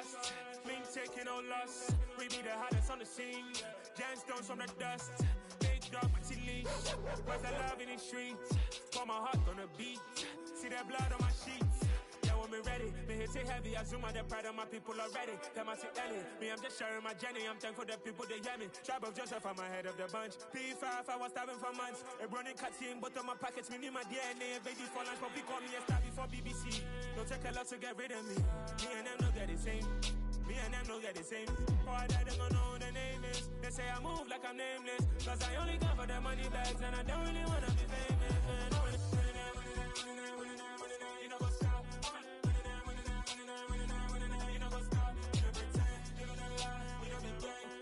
trust. Mean taking no loss. We be the hottest on the scene. Gemstones from the dust. Big dog with leash. Where's the love in the streets? Pour my heart on the beat. See that blood on my sheets. Yeah, when me ready, me hit it heavy. I zoom out the pride of my people already. Them I see Ellie. Me, I'm just sharing my journey. I'm thankful the people they hear me. Tribe of Joseph, I'm ahead of the bunch. P5, I was starving for months. A running cutscene, but on my pockets, me need my DNA. Baby for lunch, but we call me a star before BBC. Don't take a lot to get rid of me. Me and them don't get the same. Me and them don't get the same. Boy, they don't know who the name is. They say I move like I'm nameless. Cause I only come for the money bags and I don't really wanna be famous. You know what's up? You know what's up? You don't pretend, you don't lie, you don't be gang.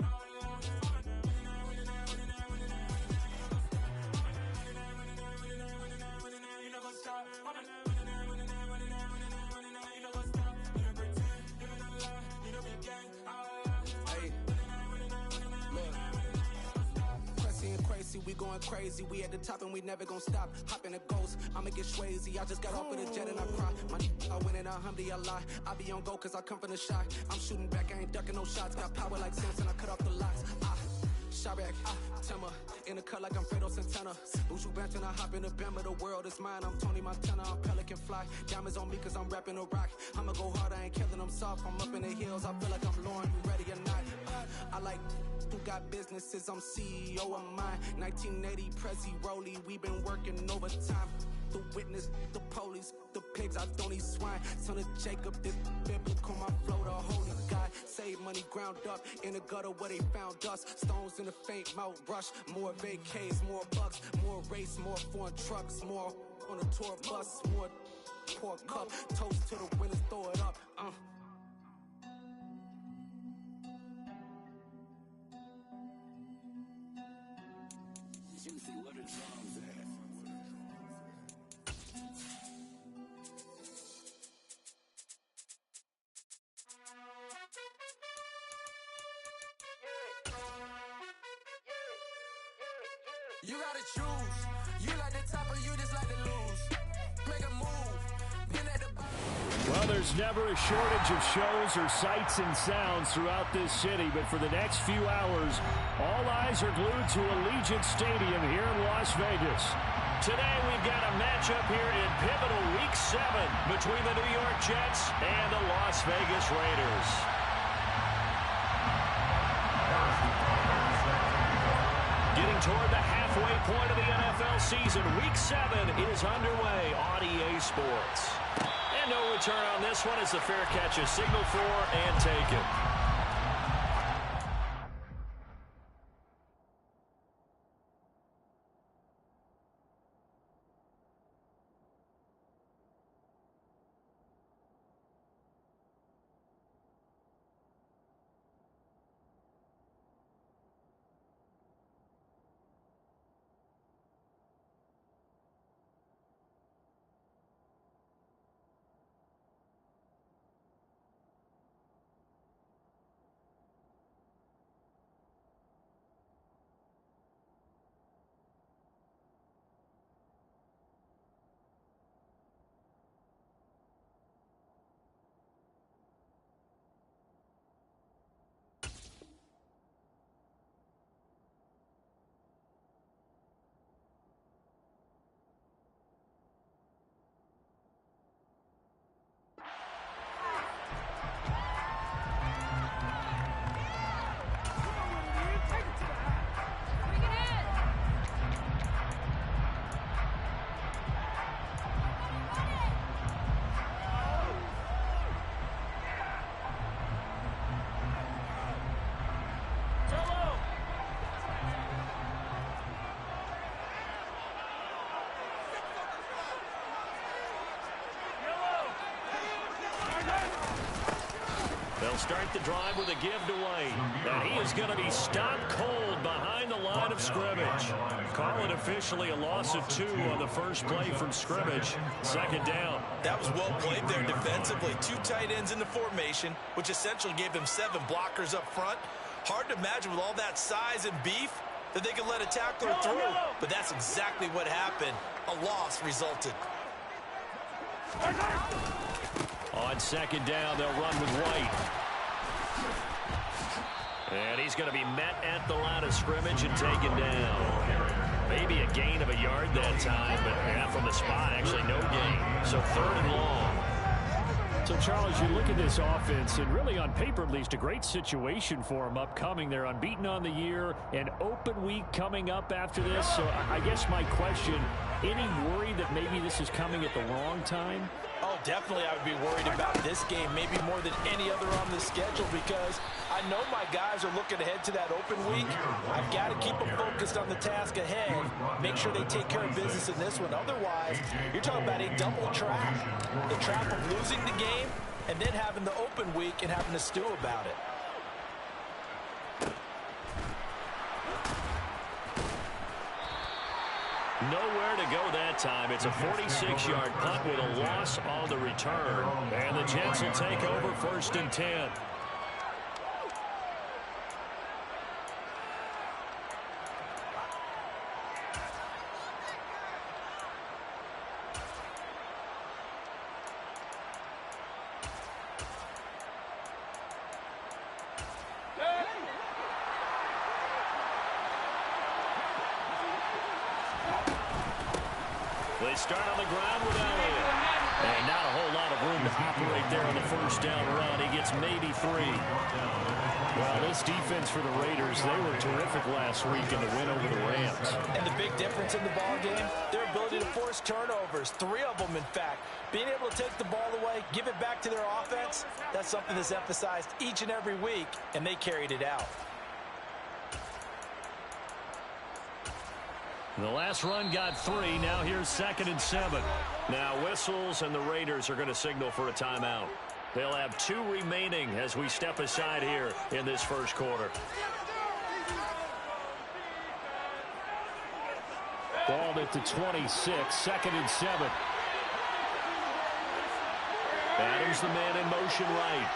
You know what's up? We going crazy, we at the top and we never gonna stop. Hop in a ghost, I'ma get swayzy. I just got off of the jet and I cry. My I win it, alhamdulillah. I be on go cause I come from the shot. I'm shooting back, I ain't ducking no shots. Got power like Samson, I cut off the locks. Shabak, Timmer, in the cut like I'm Fredo Santana. Buju Banton, I hop in the Bama, the world is mine. I'm Tony Montana, I'm Pelican Fly. Diamonds on me cause I'm rapping a rock. I'ma go hard, I ain't killing them soft. I'm up in the hills, I feel like I'm Lauren, you ready or not? I like who got businesses, I'm CEO of mine. 1980 Prezi Rolly, we been working overtime. The witness, the police, the pigs, I don't eat swine. Son of Jacob, this biblical, my flow, the holy God. Save money ground up in the gutter where they found us. Stones in the faint mouth rush. More vacays, more bucks, more race, more foreign trucks, more on a tour bus, more pour cup. Toast to the winners, throw it up. Juicy, what a song's that? You gotta choose. You like the top or you just like to lose. Make a move. Been at the bottom. Well, there's never a shortage of shows or sights and sounds throughout this city, but for the next few hours, all eyes are glued to Allegiant Stadium here in Las Vegas. Today we've got a matchup here in pivotal Week 7 between the New York Jets and the Las Vegas Raiders. Getting toward the halfway point of the NFL season, Week 7 is underway on EA Sports. And no return on this one. It's a fair catch, a signal for and taken. They'll start the drive with a give to White. And he is going to be stopped cold behind the line of scrimmage. Call it officially a loss of 2 on the first play from scrimmage. Second down. That was well played there defensively. 2 tight ends in the formation, which essentially gave them 7 blockers up front. Hard to imagine with all that size and beef that they could let a tackler through. But that's exactly what happened. A loss resulted. On second down, they'll run with White. And he's going to be met at the line of scrimmage and taken down. Maybe a gain of a yard that time, but yeah, from the spot, actually no gain. So 3rd and long. So, Charles, you look at this offense, and really on paper, at least, a great situation for them upcoming. They're unbeaten on the year, an open week coming up after this. So I guess my question, any worry that maybe this is coming at the wrong time? Oh, definitely I would be worried about this game, maybe more than any other on the schedule, because I know my guys are looking ahead to that open week. I've got to keep them focused on the task ahead, make sure they take care of business in this one. Otherwise, you're talking about a double trap. The trap of losing the game and then having the open week and having to stew about it. Nowhere to go that time. It's a 46-yard punt with a loss on the return. And the Jets will take over 1st and 10. They start on the ground with Elliott. And not a whole lot of room to operate there on the 1st down run. He gets maybe 3. Well, this defense for the Raiders, they were terrific last week in the win over the Rams. And the big difference in the ball game, their ability to force turnovers, 3 of them, in fact. Being able to take the ball away, give it back to their offense, that's something that's emphasized each and every week, and they carried it out. The last run got 3. Now here's 2nd and 7. Now whistles, and the Raiders are going to signal for a timeout. They'll have 2 remaining as we step aside here in this 1st quarter. Ball at the 26, 2nd and 7. Adams the man in motion right.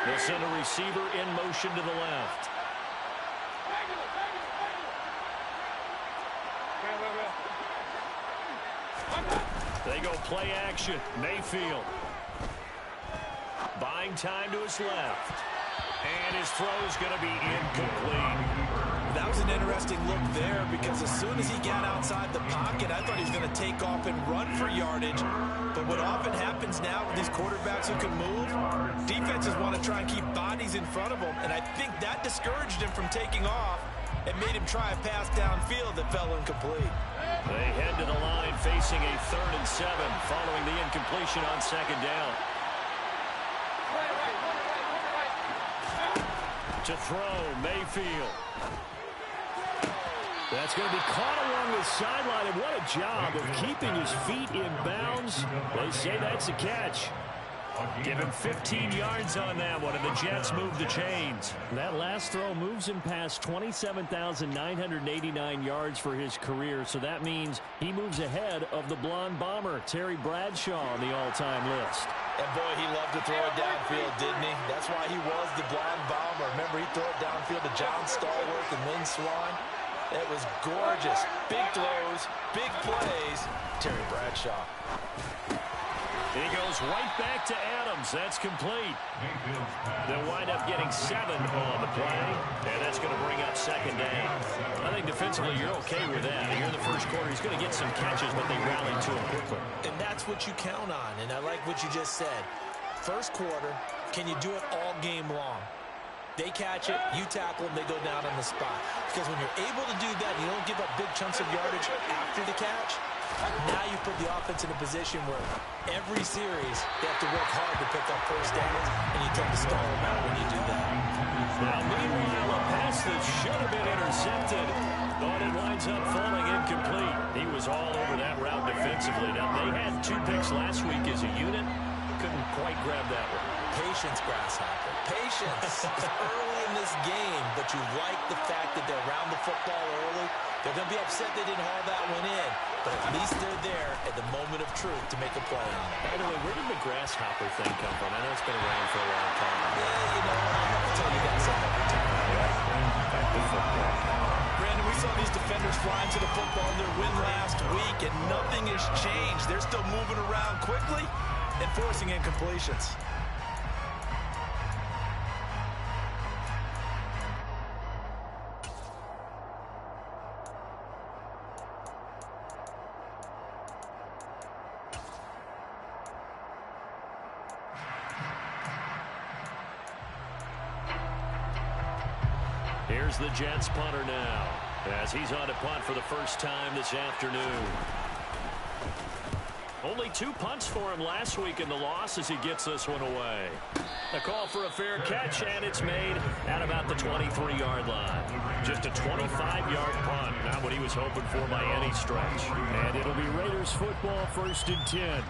They'll send a receiver in motion to the left. They go play action. Mayfield. Buying time to his left. And his throw's going to be incomplete. That was an interesting look there, because as soon as he got outside the pocket, I thought he was going to take off and run for yardage. But what often happens now with these quarterbacks who can move, defenses want to try and keep bodies in front of them, and I think that discouraged him from taking off and made him try a pass downfield that fell incomplete. They head to the line facing a 3rd and 7 following the incompletion on 2nd down. To throw, Mayfield. That's going to be caught along the sideline, and what a job of keeping his feet in bounds. They say that's a catch. Give him 15 yards on that one, and the Jets move the chains. That last throw moves him past 27,989 yards for his career, so that means he moves ahead of the blonde bomber, Terry Bradshaw, on the all-time list. And boy, he loved to throw it downfield, didn't he? That's why he was the blonde bomber. Remember, he threw it downfield to John Stallworth and Lynn Swann. It was gorgeous. Big throws, big plays. Terry Bradshaw. He goes right back to Adams. That's complete. They'll wind up getting 7 on the play, and that's going to bring up 2nd down. I think defensively you're okay with that. Here in the 1st quarter, he's going to get some catches, but they rallied to him quickly. And that's what you count on, and I like what you just said. 1st quarter, can you do it all game long? They catch it, you tackle them, they go down on the spot. Because when you're able to do that, you don't give up big chunks of yardage after the catch, now you put the offense in a position where every series they have to work hard to pick up 1st downs, and you tend to stall them out when you do that. Now, meanwhile, a pass that should have been intercepted, but it winds up falling incomplete. He was all over that route defensively. Now, they had 2 picks last week as a unit. Couldn't quite grab that one. Patience, Grasshopper. Patience. It's early in this game, but you like the fact that they're around the football early. They're going to be upset they didn't haul that one in, but at least they're there at the moment of truth to make a play on it. By the way, where did the grasshopper thing come from? I know it's been around for a long time. Yeah, you know, I'm going to tell you that something every time. Brandon, we saw these defenders flying to the football in their win last week, and nothing has changed. They're still moving around quickly and forcing incompletions. is the Jets punter now, as he's on to punt for the first time this afternoon. Only 2 punts for him last week in the loss as he gets this one away. A call for a fair catch, and it's made at about the 23-yard line. Just a 25-yard punt, not what he was hoping for by any stretch. And it'll be Raiders football, 1st and 10.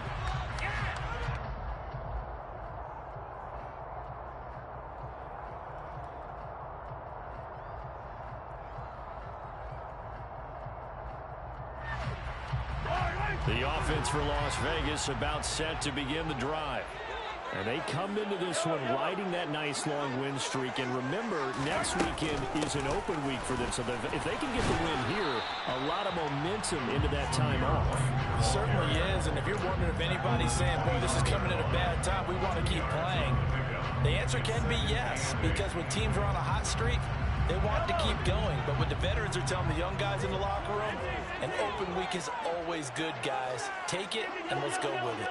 The offense for Las Vegas about set to begin the drive. And they come into this one riding that nice long win streak. And remember, next weekend is an open week for them. So if they can get the win here, a lot of momentum into that time off. It certainly is. And if you're wondering if anybody's saying, boy, this is coming at a bad time, we want to keep playing, the answer can be yes. Because when teams are on a hot streak, they want to keep going. But what the veterans are telling the young guys in the locker room, an open week is always good, guys. Take it, and let's go with it.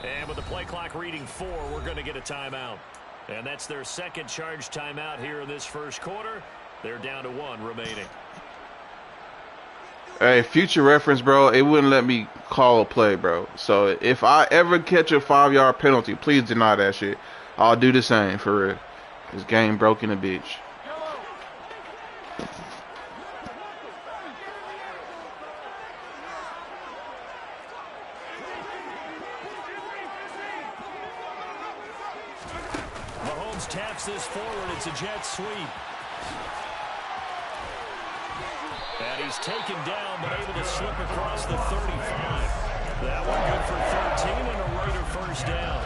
And with the play clock reading 4, we're going to get a timeout. And that's their second charge timeout here in this first quarter. They're down to 1 remaining. Hey, future reference, bro, it wouldn't let me call a play, bro. So if I ever catch a 5-yard penalty, please deny that shit. I'll do the same, for real. This game broke in a bitch. Taps this forward. It's a jet sweep. And he's taken down, but able to slip across the 35. That one good for 13 and a Raider first down.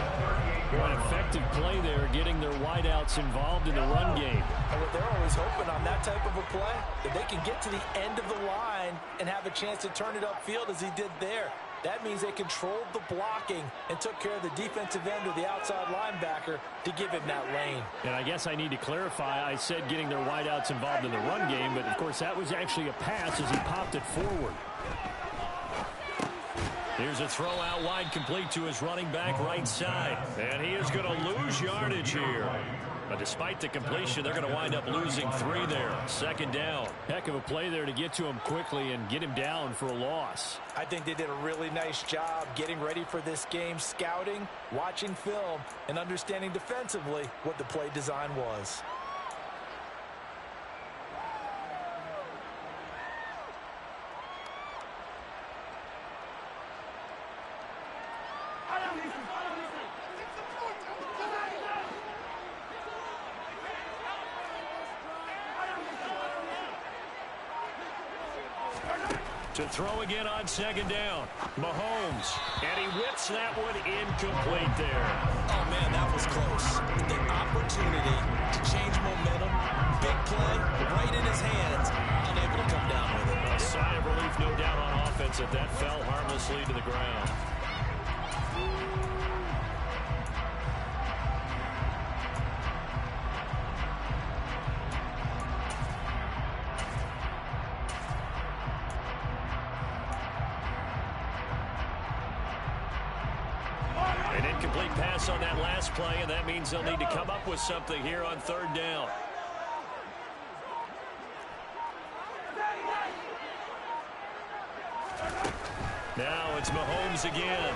An effective play there, getting their wideouts involved in the run game. And what they're always hoping on that type of a play, that they can get to the end of the line and have a chance to turn it upfield as he did there. That means they controlled the blocking and took care of the defensive end or the outside linebacker to give him that lane. And I guess I need to clarify. I said getting their wideouts involved in the run game, but of course that was actually a pass as he popped it forward. Here's a throw out wide, complete to his running back right side. And he is going to lose yardage here. But despite the completion, they're going to wind up losing 3 there. Second down. Heck of a play there to get to him quickly and get him down for a loss. I think they did a really nice job getting ready for this game, scouting, watching film, and understanding defensively what the play design was. To throw again on second down. Mahomes. And he whips that one incomplete there. Oh, man, that was close. The opportunity to change momentum, big play, right in his hands, unable to come down with it. A sigh of relief, no doubt, on offense if that fell harmlessly to the ground. An incomplete pass on that last play, and that means they'll need to come up with something here on third down. Now it's Mahomes again.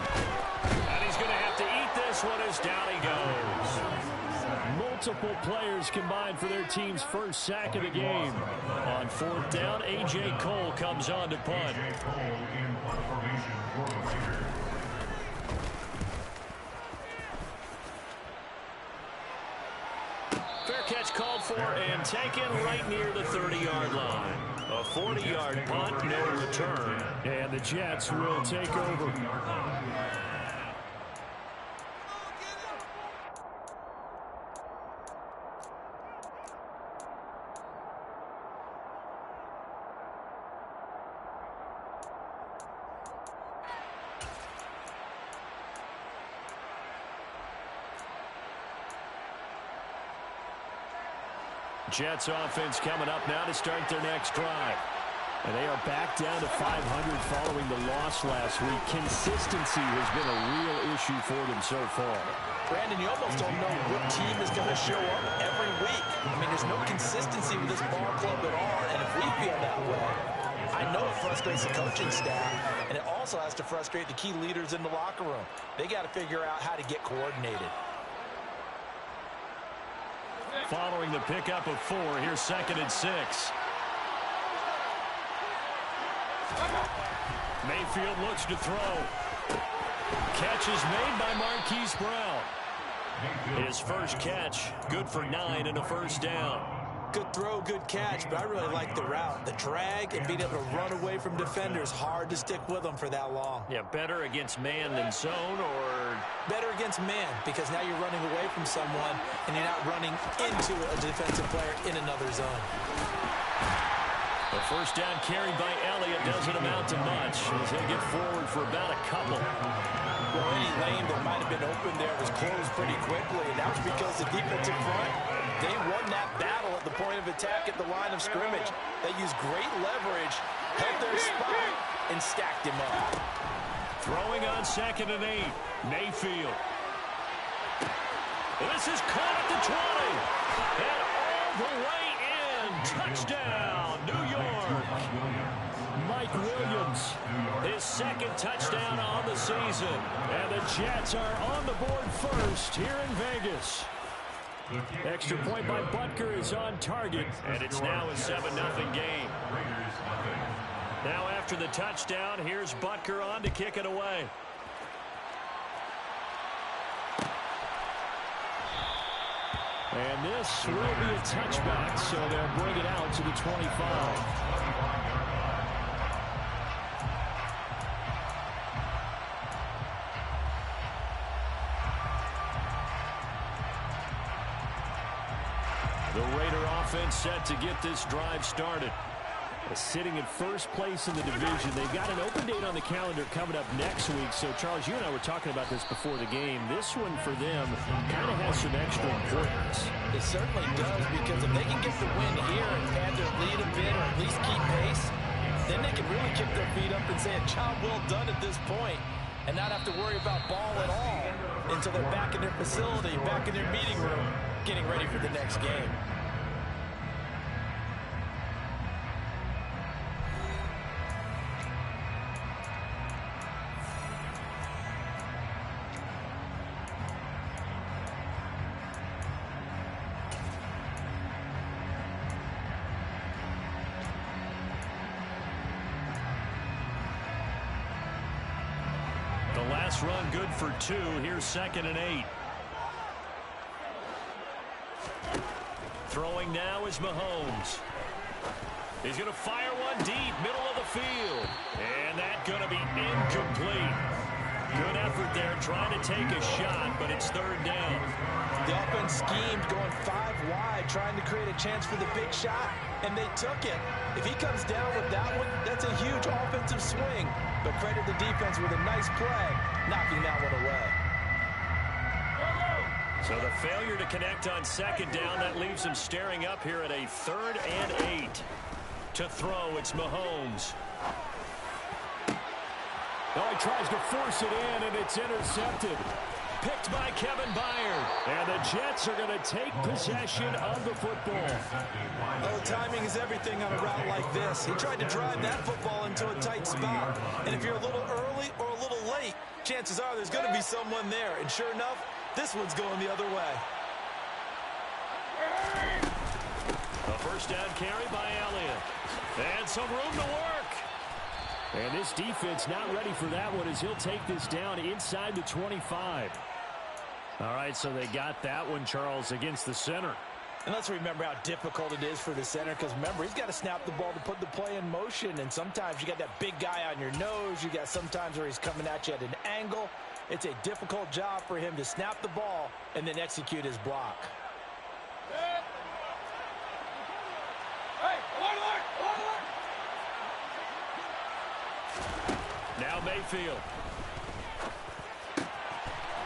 And he's going to have to eat this one as down he goes. Multiple players combined for their team's first sack of the game. On fourth down, A.J. Cole comes on to punt. Fair catch called for and taken right near the 30-yard line. A 40-yard punt, no return. And the Jets will take over. Jets offense coming up now to start their next drive. And they are back down to 500 following the loss last week. Consistency has been a real issue for them so far. Brandon, you almost don't know what team is going to show up every week. I mean, there's no consistency with this ball club at all, and if we feel that way, I know it frustrates the coaching staff, and it also has to frustrate the key leaders in the locker room. They got to figure out how to get coordinated. Following the pickup of 4, here's 2nd and 6. Mayfield looks to throw. Catch is made by Marquise Brown. His first catch, good for 9 and a first down. Good throw, good catch, but I really like the route. The drag and being able to run away from defenders, hard to stick with them for that long. Yeah, better against man than zone, or? Better against man, because now you're running away from someone and you're not running into a defensive player in another zone. The first down carried by Elliott doesn't amount to much as he'll get forward for about a couple. Well, any lane that might have been open there was closed pretty quickly, and that was because the defensive front, they won that battle at the point of attack at the line of scrimmage. They used great leverage, held their spot, and stacked him up. Throwing on 2nd and 8, Mayfield. This is caught at the 20, and all the way in. Touchdown, New York. Mike Williams, his 2nd touchdown on the season. And the Jets are on the board first here in Vegas. Extra point by Butker is on target, and it's now a 7-0 game. Now after the touchdown, here's Butker on to kick it away. And this will be a touchback, so they'll bring it out to the 25. The Raider offense set to get this drive started. Sitting at first place in the division. They've got an open date on the calendar coming up next week. So, Charles, you and I were talking about this before the game. This one for them kind of has some extra importance. It certainly does, because if they can get the win here and pad their lead a bit or at least keep pace, then they can really kick their feet up and say a job well done at this point and not have to worry about ball at all until they're back in their facility, back in their meeting room, getting ready for the next game. Last run good for 2. Here's 2nd and 8. Throwing now is Mahomes. He's going to fire one deep, middle of the field. And that's going to be incomplete. Good effort there trying to take a shot, but it's 3rd down. The offense schemed going 5 wide, trying to create a chance for the big shot, and they took it. If he comes down with that one, that's a huge offensive swing. But credit the defense with a nice play, knocking that one away. So the failure to connect on 2nd down, that leaves him staring up here at a 3rd and 8. To throw, it's Mahomes. Oh, he tries to force it in, and it's intercepted. Picked by Kevin Byard. And the Jets are going to take possession of the football. Oh, timing is everything on a route like this. He tried to drive that football into a tight spot. And if you're a little early or a little late, chances are there's going to be someone there. And sure enough, this one's going the other way. A first down carry by Elliott. And some room to work. And this defense not ready for that one as he'll take this down inside the 25. All right, so they got that one, Charles, against the center. And let's remember how difficult it is for the center, because remember, he's got to snap the ball to put the play in motion, and sometimes you got that big guy on your nose. You got sometimes where he's coming at you at an angle. It's a difficult job for him to snap the ball and then execute his block. Now Mayfield.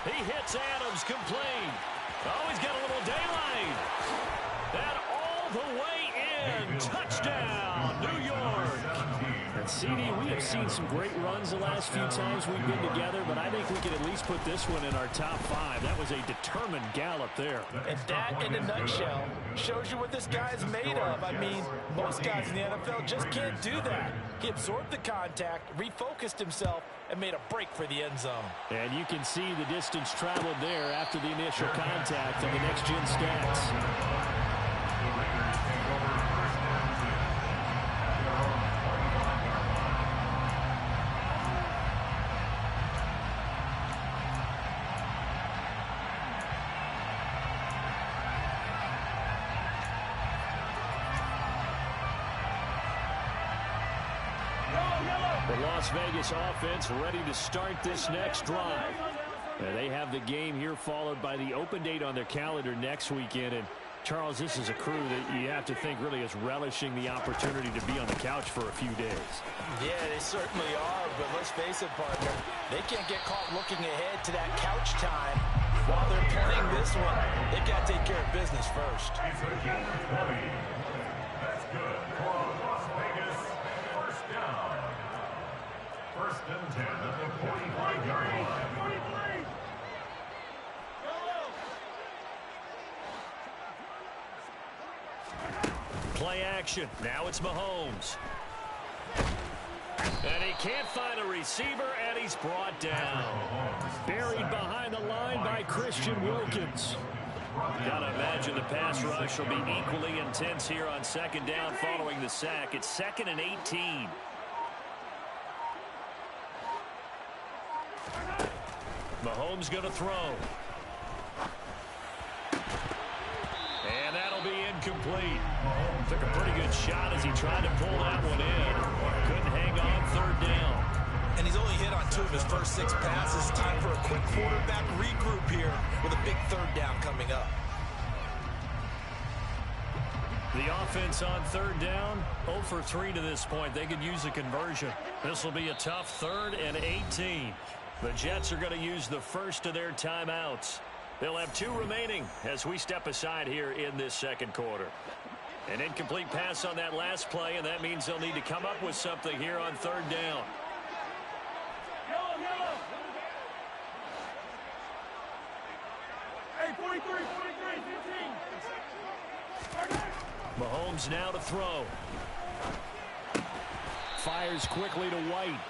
He hits Adams, complete. Oh, he's got a little daylight. And all the Touchdown, New York. And CD, we have seen some great runs the last few times we've been together, but I think we can at least put this one in our top 5. That was a determined gallop there. And that, in a nutshell, shows you what this guy's made of. I mean, most guys in the NFL just can't do that. He absorbed the contact, refocused himself, and made a break for the end zone. And you can see the distance traveled there after the initial contact on the next-gen stats. The Las Vegas offense ready to start this next drive. They have the game here followed by the open date on their calendar next weekend. And Charles, this is a crew that you have to think really is relishing the opportunity to be on the couch for a few days. Yeah, they certainly are, but let's face it, partner, they can't get caught looking ahead to that couch time while they're playing this one. They got to take care of business first. That's good for Las Vegas. First down. First and 10 at the 45-yard line. Play action. Now it's Mahomes. And he can't find a receiver, and he's brought down. Buried behind the line by Christian Wilkins. Gotta imagine the pass rush will be equally intense here on second down following the sack. It's 2nd and 18. Mahomes going to throw. And that'll be incomplete. Took a pretty good shot as he tried to pull that one in. Couldn't hang on third down. And he's only hit on 2 of his first 6 passes. Time for a quick quarterback regroup here with a big third down coming up. The offense on third down, 0 for 3 to this point. They could use a conversion. This will be a tough 3rd and 18. The Jets are going to use the first of their timeouts. They'll have 2 remaining as we step aside here in this second quarter. An incomplete pass on that last play, and that means they'll need to come up with something here on third down. Hey, 43, 15. Mahomes now to throw. Fires quickly to White.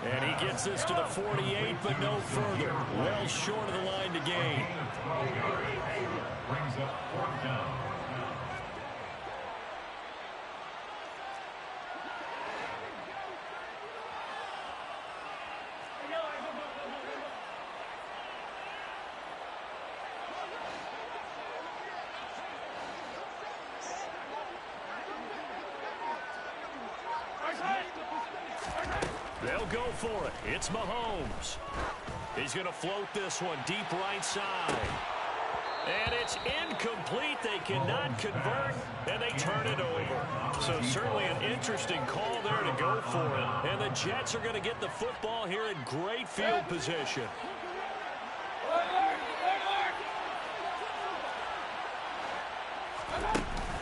And he gets this to the 48, but no further. Well short of the line to gain. Brings up 4th down. They'll go for it. It's Mahomes. He's going to float this one deep right side. And it's incomplete. They cannot convert, and they turn it over. So certainly an interesting call there to go for it. And the Jets are going to get the football here in great field position.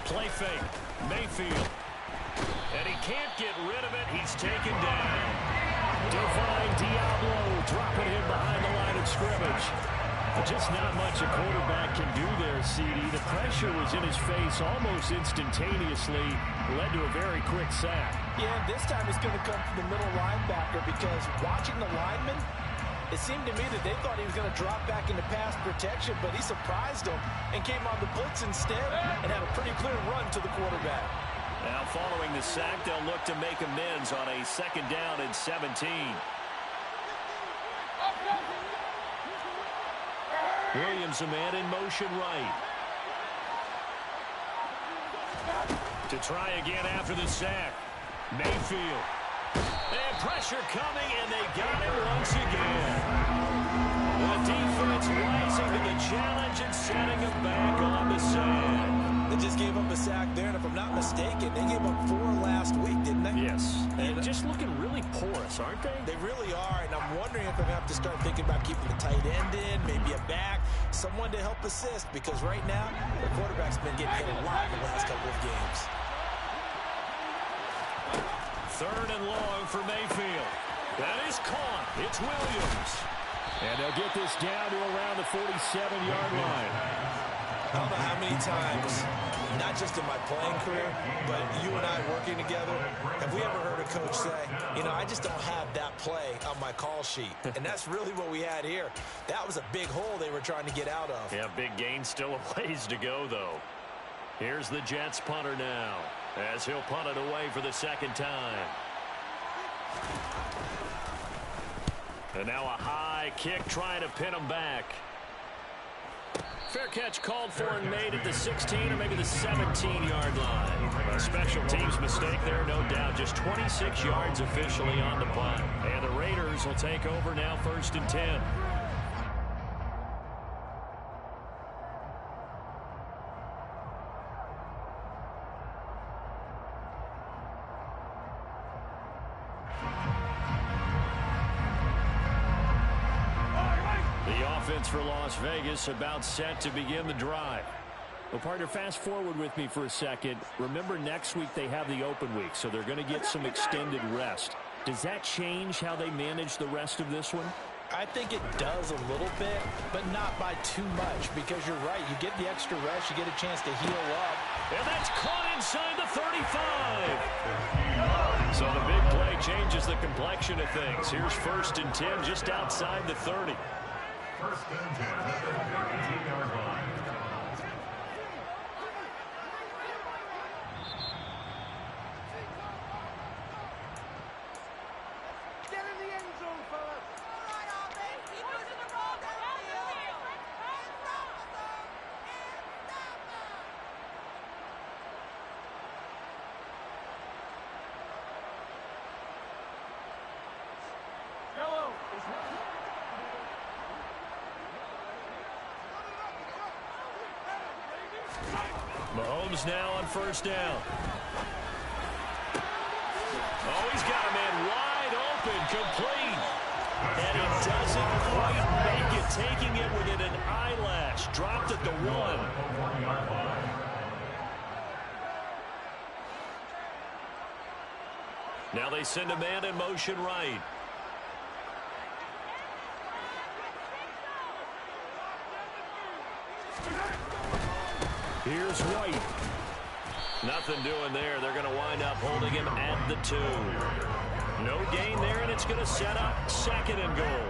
Play fake. Mayfield. And he can't get rid of it. He's taken down. Divine Diablo dropping him behind the line of scrimmage. Just not much a quarterback can do there, CD. The pressure was in his face almost instantaneously. Led to a very quick sack. Yeah, this time it's going to come from the middle linebacker because watching the lineman, it seemed to me that they thought he was going to drop back into pass protection, but he surprised them and came on the blitz instead and had a pretty clear run to the quarterback. Now following the sack, they'll look to make amends on a 2nd down and 17. Williams, a man in motion right. To try again after the sack. Mayfield. And pressure coming, and they got it once again. The defense rising to the challenge and setting him back on the sand. They just gave up a sack there, and if I'm not mistaken, they gave up 4 last week, didn't they? Yes. And just looking really porous, aren't they? They really are, and I'm wondering if I'm going to have to start thinking about keeping the tight end in, maybe a back, someone to help assist, because right now, the quarterback's been getting hit a lot in the last couple of games. Third and long for Mayfield. That is caught. It's Williams. And they'll get this down to around the 47-yard line. I don't know how many times, not just in my playing career, but you and I working together, have we ever heard a coach say, you know, I just don't have that play on my call sheet. And that's really what we had here. That was a big hole they were trying to get out of. Yeah, big gain, still a ways to go, though. Here's the Jets punter now, as he'll punt it away for the second time. And now a high kick trying to pin him back. Fair catch called for and made at the 16 or maybe the 17-yard line. A special teams mistake there, no doubt. Just 26 yards officially on the punt. And the Raiders will take over now, 1st and 10. For Las Vegas, about set to begin the drive. Well, partner, fast forward with me for a second. Remember, next week they have the open week, so they're going to get some extended rest. Does that change how they manage the rest of this one? I think it does a little bit, but not by too much, because you're right. You get the extra rest, you get a chance to heal up. And that's caught inside the 35. So the big play changes the complexion of things. Here's 1st and 10 just outside the 30. 1st and 10 at the 32-yard line. Get in the end zone, fellas. All right, Arby. Keep pushing the ball downfield. And stop them. And stop them. Hello. Mahomes now on 1st down. Oh, he's got a man wide open, complete. And he doesn't quite make it, taking it within an eyelash. Dropped at the 1. Now they send a man in motion right. Here's White. Nothing doing there. They're going to wind up holding him at the 2. No gain there, and it's going to set up 2nd and goal.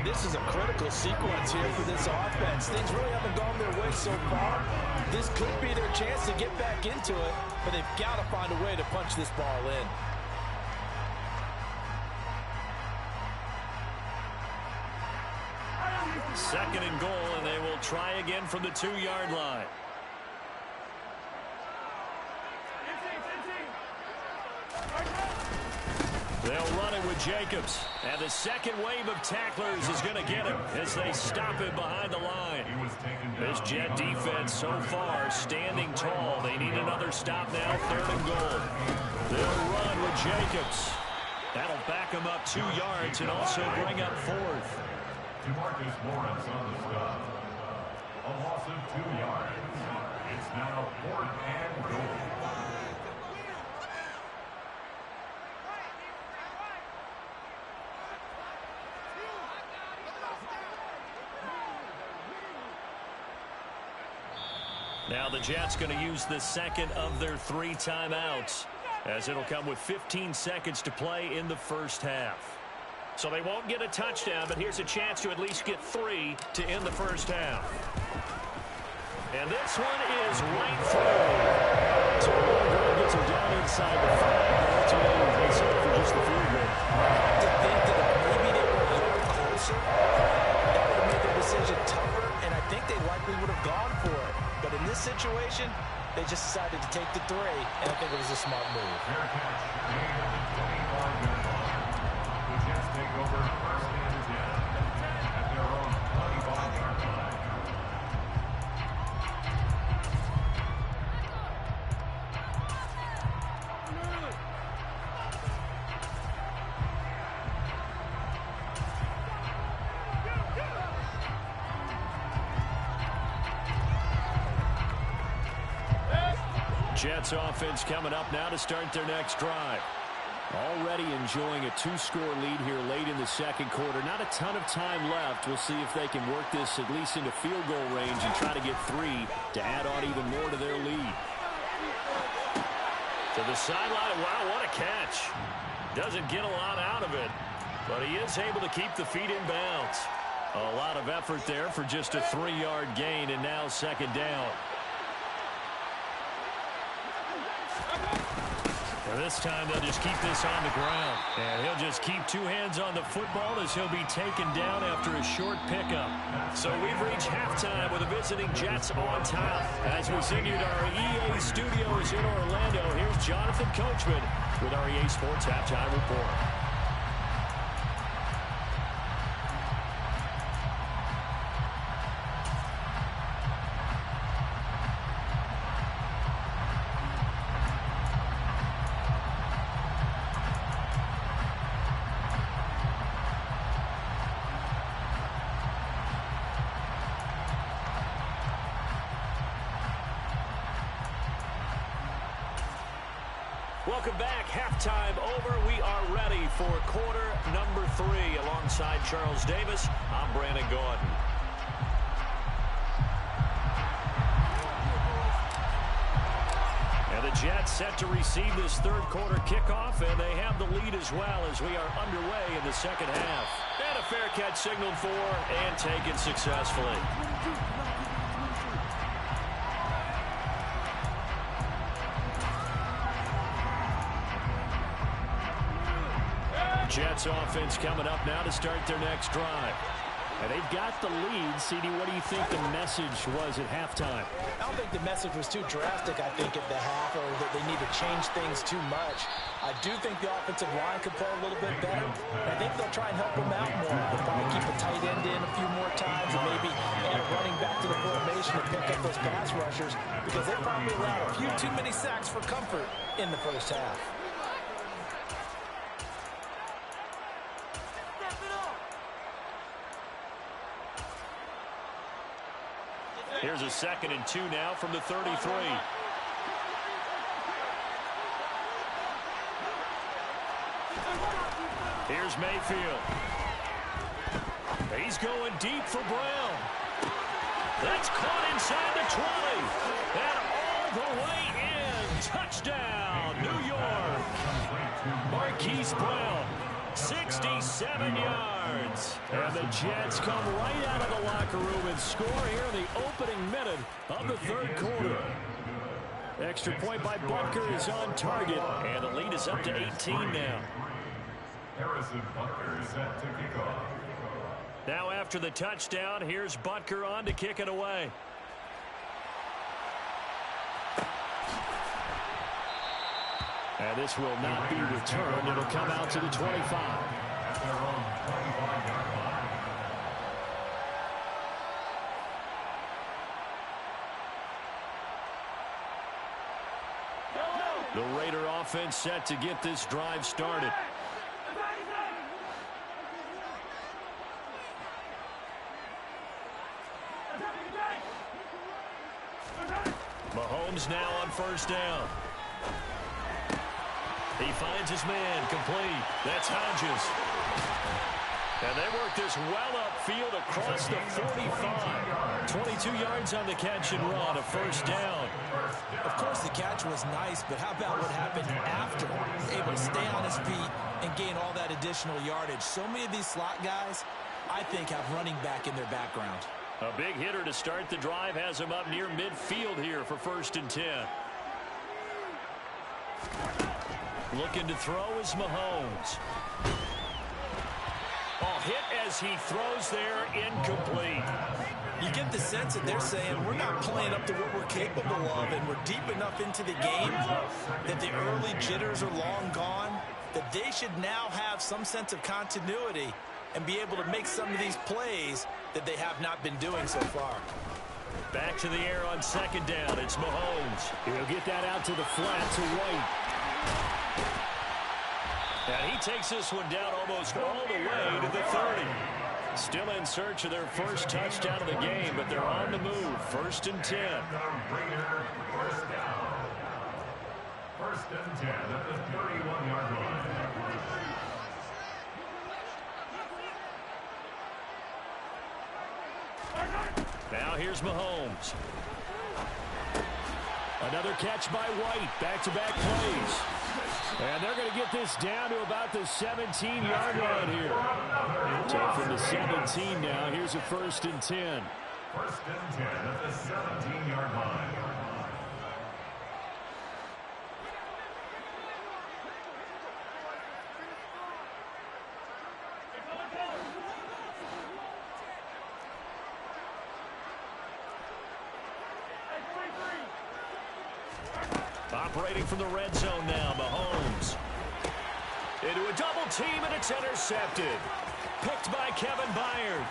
This is a critical sequence here for this offense. Things really haven't gone their way so far. This could be their chance to get back into it, but they've got to find a way to punch this ball in. Second and goal, and they will try again from the 2-yard line. They'll run it with Jacobs. And the second wave of tacklers is going to get him as they stop him behind the line. This Jet defense so far standing tall. They need another stop now, 3rd and goal. They'll run with Jacobs. That'll back him up 2 yards and also bring up 4th. DeMarcus Lawrence on the stop. A loss of 2 yards. It's now 4th and goal. Now the Jets going to use the second of their 3 timeouts, as it'll come with 15 seconds to play in the 1st half. So they won't get a touchdown, but here's a chance to at least get 3 to end the 1st half. And this one is right through. So Warren gets him down inside the 5. Ultimately, they settle for just the field goal. To think that if maybe they were a little closer, that would have made the decision tougher, and I think they likely would have gone for it. But in this situation, they just decided to take the 3, and I think it was a smart move. Fair catch. Gain of the 25-yard line. The Jets take over 1st and 10 at their own 25-yard line. Jets offense coming up now to start their next drive. Already enjoying a 2-score lead here late in the second quarter. Not a ton of time left. We'll see if they can work this at least into field goal range and try to get 3 to add on even more to their lead. To the sideline. Wow, what a catch. Doesn't get a lot out of it, but he is able to keep the feet in bounds. A lot of effort there for just a 3-yard gain, and now second down. And this time they'll just keep this on the ground. And he'll just keep 2 hands on the football as he'll be taken down after a short pickup. So we've reached halftime with the visiting Jets on top. As we send you to our EA studios in Orlando, here's Jonathan Coachman with our EA Sports Halftime Report. Welcome back. Halftime over. We are ready for quarter number 3. Alongside Charles Davis, I'm Brandon Gordon. And the Jets set to receive this third quarter kickoff, and they have the lead as well as we are underway in the second half. And a fair catch signaled for and taken successfully. Jets offense coming up now to start their next drive. And they've got the lead. CD, what do you think the message was at halftime? I don't think the message was too drastic, I think, at the half, or that they need to change things too much. I do think the offensive line could play a little bit better. And I think they'll try and help them out more. They'll probably keep a tight end in a few more times and maybe add a running back to the formation to pick up those pass rushers, because they probably allowed a few too many sacks for comfort in the first half. Here's a 2nd and 2 now from the 33. Here's Mayfield. He's going deep for Brown. That's caught inside the 20. And all the way in. Touchdown, New York. Marquise Brown, 67 yards. And the Jets come right out of the locker room and score here in the opening minute of the third quarter. Extra point by Butker is on target, and the lead is up to 18 now. Harrison Butker set to kick off. Now after the touchdown, here's Butker on to kick it away. And this will not be returned. It'll come out to the 25. At their own 25-yard line. The Raider offense set to get this drive started. Mahomes now on first down. He finds his man, complete. That's Hodges. And they work this well upfield across the 45. 22 yards on the catch and run, a first down. Of course, the catch was nice, but how about what happened after? Able to stay on his feet and gain all that additional yardage. So many of these slot guys, I think, have running back in their background. A big hitter to start the drive has him up near midfield here for 1st and 10. Looking to throw is Mahomes. Oh, hit as he throws there, incomplete. You get the sense that they're saying we're not playing up to what we're capable of, and we're deep enough into the game that the early jitters are long gone, that they should now have some sense of continuity and be able to make some of these plays that they have not been doing so far. Back to the air on second down. It's Mahomes. He'll get that out to the flat to White. And he takes this one down almost all the way to the 30. Still in search of their first touchdown of the game, but they're on the move. 1st and 10. First down. and 10 at the 31-yard line. Now here's Mahomes. Another catch by White. Back-to-back plays. And they're going to get this down to about the 17-yard line here. So from the 17 now, here's a 1st and 10. 1st and 10 at the 17-yard line. Operating from the red zone now, Mahomes. Into a double team, and it's intercepted. Picked by Kevin Byard.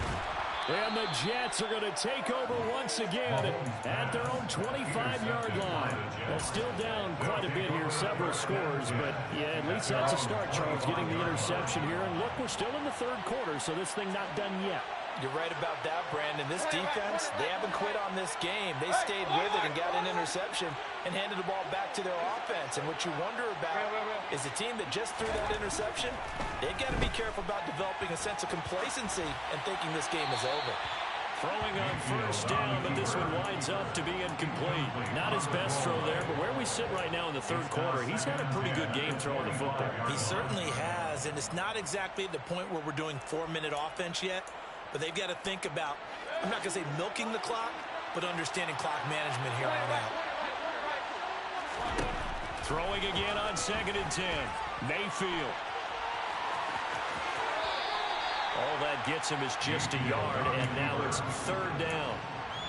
And the Jets are going to take over once again at their own 25-yard line. They're still down quite a bit here, several scores, but yeah, at least that's a start, Charles, getting the interception here. And look, we're still in the 3rd quarter, so this thing not done yet. You're right about that, Brandon. This defense, they haven't quit on this game. They stayed with it and got an interception and handed the ball back to their offense. And what you wonder about is the team that just threw that interception, they've got to be careful about developing a sense of complacency and thinking this game is over. Throwing on 1st down, but this one winds up to be incomplete. Not his best throw there, but where we sit right now in the 3rd quarter, he's had a pretty good game throwing the football. He certainly has, and it's not exactly at the point where we're doing 4-minute offense yet. But they've got to think about, I'm not going to say milking the clock, but understanding clock management here on out. Throwing again on 2nd and 10. Mayfield. All that gets him is just a yard, and now it's 3rd down.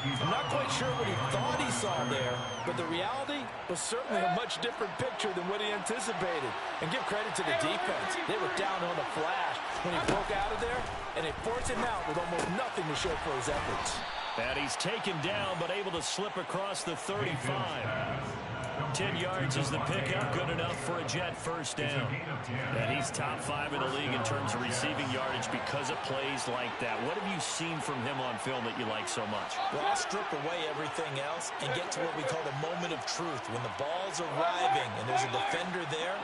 I'm not quite sure what he thought he saw there, but the reality was certainly a much different picture than what he anticipated. And give credit to the defense. They were down on the flash when he broke out of there, and they forced him out with almost nothing to show for his efforts. And he's taken down, but able to slip across the 35. 10 yards is the pickup, good enough for a Jet 1st down. And he's top 5 in the league in terms of receiving yardage because of plays like that. What have you seen from him on film that you like so much? Well, I'll strip away everything else and get to what we call the moment of truth. When the ball's arriving and there's a defender there,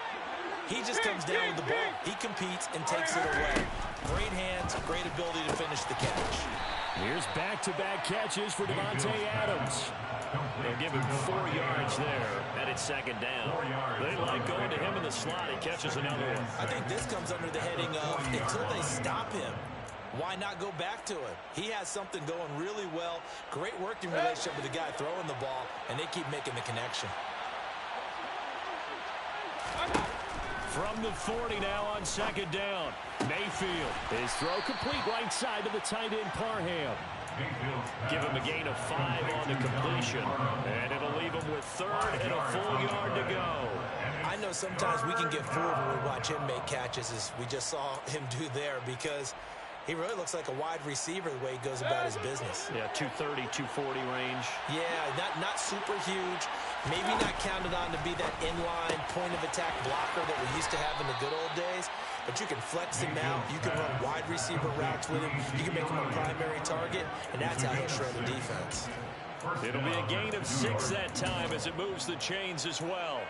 he just comes down with the ball. He competes and takes it away. Great hands, great ability to finish the catch. Here's back-to-back catches for Devontae Adams. They'll give him 4 yards there, and it's 2nd down. They like going to him in the slot. He catches another one. I think this comes under the heading of until they stop him, why not go back to him? He has something going really well. Great working relationship with the guy throwing the ball, and they keep making the connection. From the 40 now on 2nd down. Mayfield. His throw complete right side to the tight end Parham. Give him a gain of 5 on the completion. And it'll leave him with 3rd and a full yard to go. I know sometimes we can get fooled when we watch him make catches, as we just saw him do there, because he really looks like a wide receiver the way he goes about his business. Yeah, 230, 240 range. Yeah, not super huge. Maybe not counted on to be that inline point-of-attack blocker that we used to have in the good old days. But you can flex him out. You can run wide receiver routes with him. You can make him a primary target, and that's how he'll shred the defense. It'll be a gain of 6 that time as it moves the chains as well.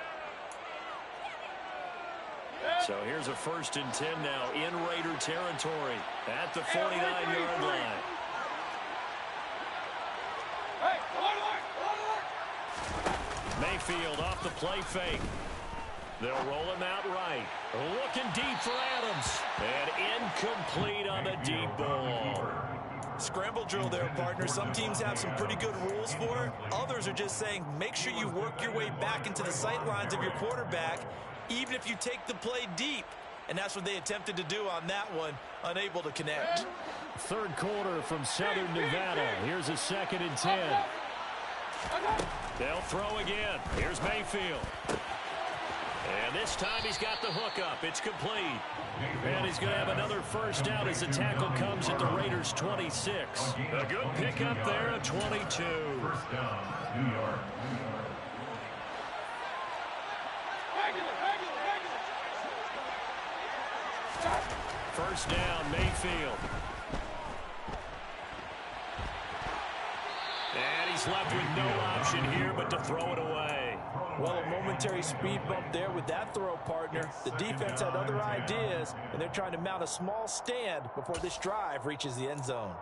So here's a 1st and 10 now in Raider territory at the 49-yard line. Mayfield off the play fake. They'll roll him out right. Looking deep for Adams. And incomplete on the deep ball. Scramble drill there, partner. Some teams have some pretty good rules for it. Others are just saying make sure you work your way back into the sight lines of your quarterback, even if you take the play deep. And that's what they attempted to do on that one, unable to connect. 3rd quarter from Southern Nevada. Here's a 2nd and 10. They'll throw again. Here's Mayfield. And this time he's got the hook up. It's complete. And he's going to have another 1st down as the tackle comes at the Raiders' 26. A good pickup there at 22. 1st down, New York. 1st down, Mayfield. And he's left with no option here but to throw it away. Well, a momentary speed bump there with that throw, partner. The defense had other ideas, and they're trying to mount a small stand before this drive reaches the end zone.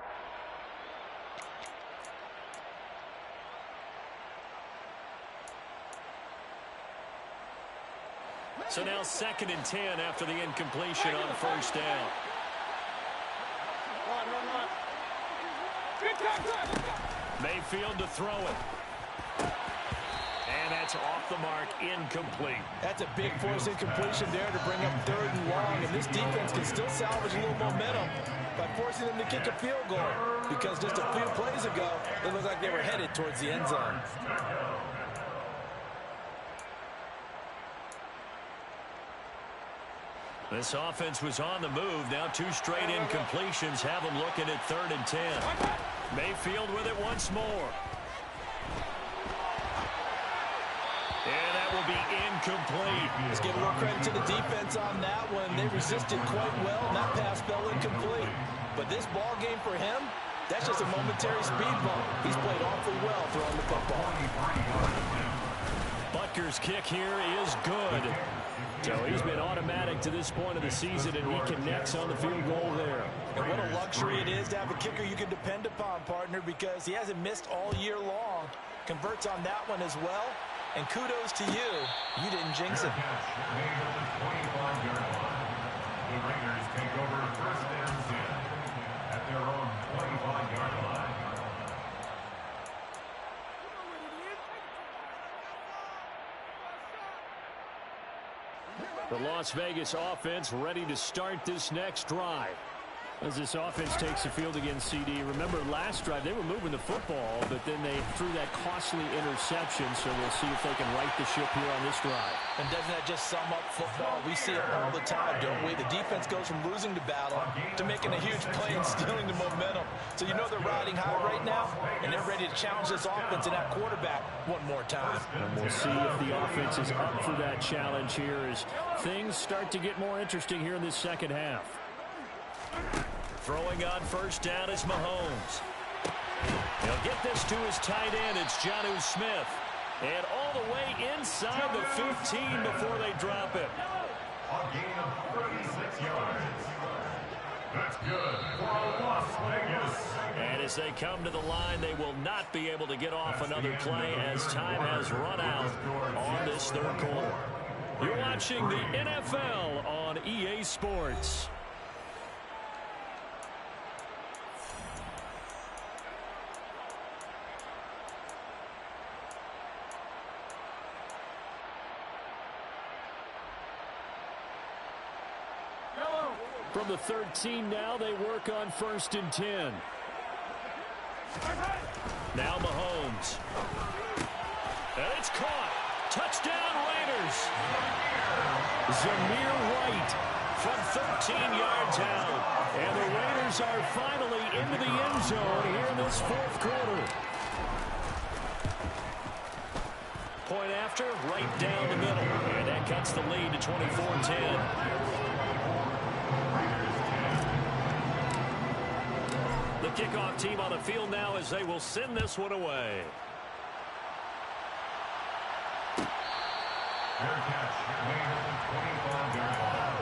So now 2nd and 10 after the incompletion on first down. Mayfield to throw it. And that's off the mark, incomplete. That's a big force incompletion there to bring up 3rd and long, and this defense can still salvage a little momentum by forcing them to kick a field goal, because just a few plays ago, it looked like they were headed towards the end zone. This offense was on the move. Now 2 straight incompletions have them looking at 3rd and 10. Mayfield with it once more. And that will be incomplete. Let's give a little credit to the defense on that one. They resisted quite well, and that pass fell incomplete. But this ball game for him, that's just a momentary speed bump. He's played awfully well throwing the football. Butker's kick here is good. So he's been automatic to this point of the season, and he connects on the field goal there. And what a luxury it is to have a kicker you can depend upon, partner, because he hasn't missed all year long. Converts on that one as well. And kudos to you. You didn't jinx it. The Raiders take over 1st and 10 at their own 25-yard line. The Las Vegas offense ready to start this next drive. As this offense takes the field against CD. Remember last drive they were moving the football, but then they threw that costly interception, so we'll see if they can right the ship here on this drive. And doesn't that just sum up football? We see it all the time, don't we? The defense goes from losing the battle to making a huge play and stealing the momentum. So you know they're riding high right now, and they're ready to challenge this offense and that quarterback one more time. And we'll see if the offense is up for that challenge here as things start to get more interesting here in this second half. Throwing on first down is Mahomes. He'll get this to his tight end. It's Jonnu Smith. And all the way inside the 15 before they drop it. A gain of 36 yards. That's good for Las Vegas. And as they come to the line, they will not be able to get off another play as time has run out on this 3rd quarter. You're watching the NFL on EA Sports. From the 13 now, they work on 1st and 10. Now Mahomes. And it's caught. Touchdown Raiders. Zamir White from 13 yards out. And the Raiders are finally into the end zone here in this 4th quarter. Point after, right down the middle. And that cuts the lead to 24-10. The kickoff team on the field now as they will send this one away. Fair catch made at the 25-yard line.